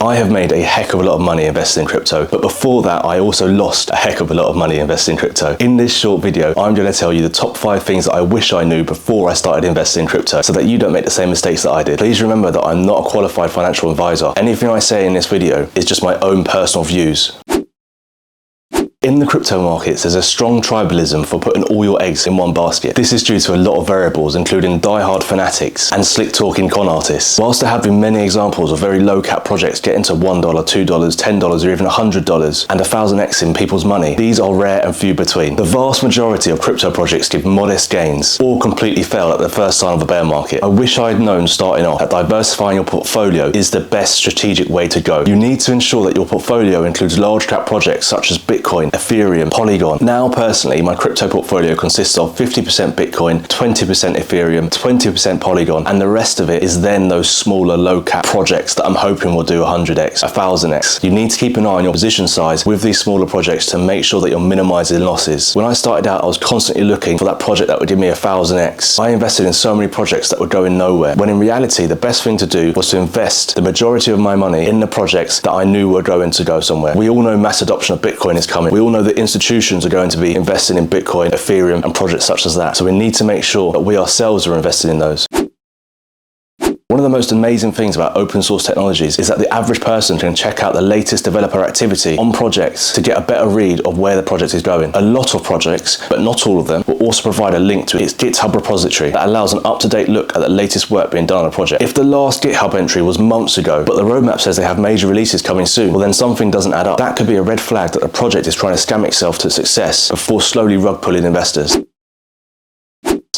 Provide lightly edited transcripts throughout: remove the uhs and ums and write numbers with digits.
I have made a heck of a lot of money investing in crypto, but before that I also lost a heck of a lot of money investing in crypto. In this short video, I'm going to tell you the top 5 things that I wish I knew before I started investing in crypto so that you don't make the same mistakes that I did. Please remember that I'm not a qualified financial advisor. Anything I say in this video is just my own personal views. In the crypto markets, there's a strong tribalism for putting all your eggs in one basket. This is due to a lot of variables, including die-hard fanatics and slick-talking con artists. Whilst there have been many examples of very low-cap projects getting to $1, $2, $10, or even $100 and 1000x in people's money, these are rare and few between. The vast majority of crypto projects give modest gains or completely fail at the first sign of a bear market. I wish I had known starting off that diversifying your portfolio is the best strategic way to go. You need to ensure that your portfolio includes large-cap projects such as Bitcoin, Ethereum, Polygon. Now, personally, my crypto portfolio consists of 50% Bitcoin, 20% Ethereum, 20% Polygon, and the rest of it is then those smaller low-cap projects that I'm hoping will do 100x, 1000x. You need to keep an eye on your position size with these smaller projects to make sure that you're minimizing losses. When I started out, I was constantly looking for that project that would give me 1000x. I invested in so many projects that were going nowhere, when in reality, the best thing to do was to invest the majority of my money in the projects that I knew were going to go somewhere. We all know mass adoption of Bitcoin is coming. We all know that institutions are going to be investing in Bitcoin, Ethereum, and projects such as that. So we need to make sure that we ourselves are investing in those. One of the most amazing things about open source technologies is that the average person can check out the latest developer activity on projects to get a better read of where the project is going. A lot of projects, but not all of them, will also provide a link to its GitHub repository that allows an up-to-date look at the latest work being done on a project. If the last GitHub entry was months ago, but the roadmap says they have major releases coming soon, well then something doesn't add up. That could be a red flag that the project is trying to scam itself to success before slowly rug-pulling investors.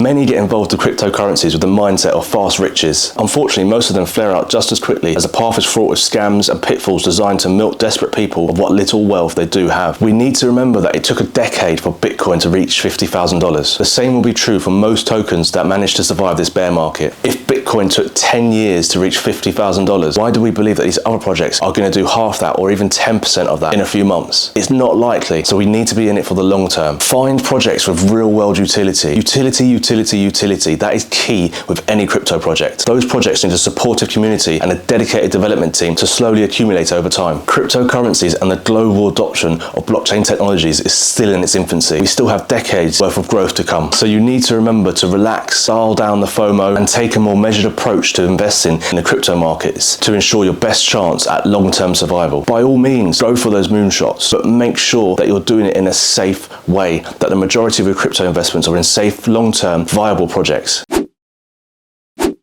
Many get involved with cryptocurrencies with the mindset of fast riches. Unfortunately, most of them flare out just as quickly, as the path is fraught with scams and pitfalls designed to milk desperate people of what little wealth they do have. We need to remember that it took a decade for Bitcoin to reach $50,000. The same will be true for most tokens that managed to survive this bear market. If Bitcoin took 10 years to reach $50,000, why do we believe that these other projects are going to do half that or even 10% of that in a few months? It's not likely, so we need to be in it for the long term. Find projects with real-world utility. Utility, that is key with any crypto project. Those projects need a supportive community and a dedicated development team to slowly accumulate over time. Cryptocurrencies and the global adoption of blockchain technologies is still in its infancy. We still have decades worth of growth to come. So you need to remember to relax, dial down the FOMO, and take a more measured approach to investing in the crypto markets to ensure your best chance at long-term survival. By all means, go for those moonshots, but make sure that you're doing it in a safe way, that the majority of your crypto investments are in safe, long-term, viable projects.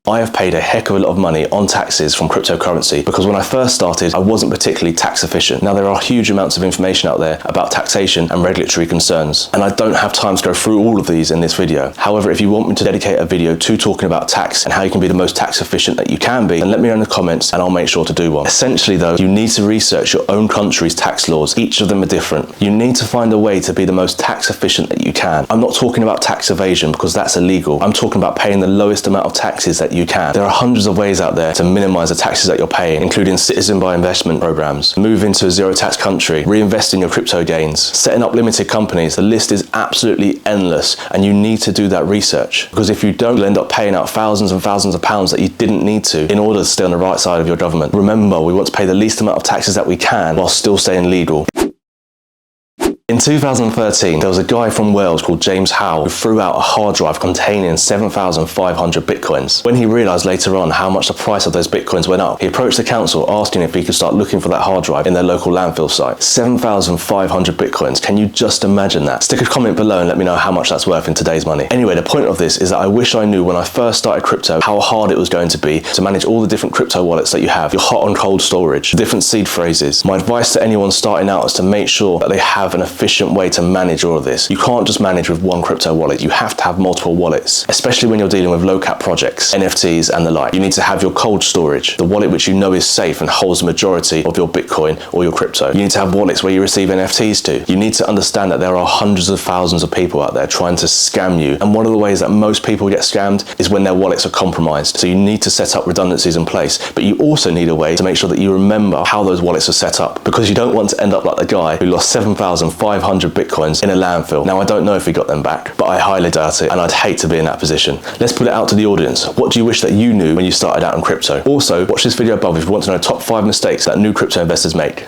I have paid a heck of a lot of money on taxes from cryptocurrency because when I first started, I wasn't particularly tax efficient. Now, there are huge amounts of information out there about taxation and regulatory concerns, and I don't have time to go through all of these in this video. However, if you want me to dedicate a video to talking about tax and how you can be the most tax efficient that you can be, then let me know in the comments and I'll make sure to do one. Essentially though, you need to research your own country's tax laws. Each of them are different. You need to find a way to be the most tax efficient that you can. I'm not talking about tax evasion because that's illegal. I'm talking about paying the lowest amount of taxes that you can. There are hundreds of ways out there to minimize the taxes that you're paying, including citizen by investment programs, move into a zero tax country, reinvest in your crypto gains, setting up limited companies. The list is absolutely endless, and you need to do that research, because if you don't, you'll end up paying out thousands and thousands of pounds that you didn't need to in order to stay on the right side of your government. Remember, we want to pay the least amount of taxes that we can while still staying legal. In 2013, there was a guy from Wales called James Howell who threw out a hard drive containing 7,500 bitcoins. When he realized later on how much the price of those bitcoins went up, he approached the council asking if he could start looking for that hard drive in their local landfill site. 7,500 bitcoins. Can you just imagine that? Stick a comment below and let me know how much that's worth in today's money. Anyway, the point of this is that I wish I knew when I first started crypto how hard it was going to be to manage all the different crypto wallets that you have, your hot and cold storage, different seed phrases. My advice to anyone starting out is to make sure that they have an efficient way to manage all of this. You can't just manage with one crypto wallet. You have to have multiple wallets, especially when you're dealing with low cap projects, NFTs and the like. You need to have your cold storage, the wallet which you know is safe and holds the majority of your Bitcoin or your crypto. You need to have wallets where you receive NFTs to. You need to understand that there are hundreds of thousands of people out there trying to scam you. And one of the ways that most people get scammed is when their wallets are compromised. So you need to set up redundancies in place, but you also need a way to make sure that you remember how those wallets are set up, because you don't want to end up like the guy who lost 7,500 500 bitcoins in a landfill. Now, I don't know if he got them back, but I highly doubt it, and I'd hate to be in that position. Let's put it out to the audience. What do you wish that you knew when you started out in crypto? Also, watch this video above if you want to know top 5 mistakes that new crypto investors make.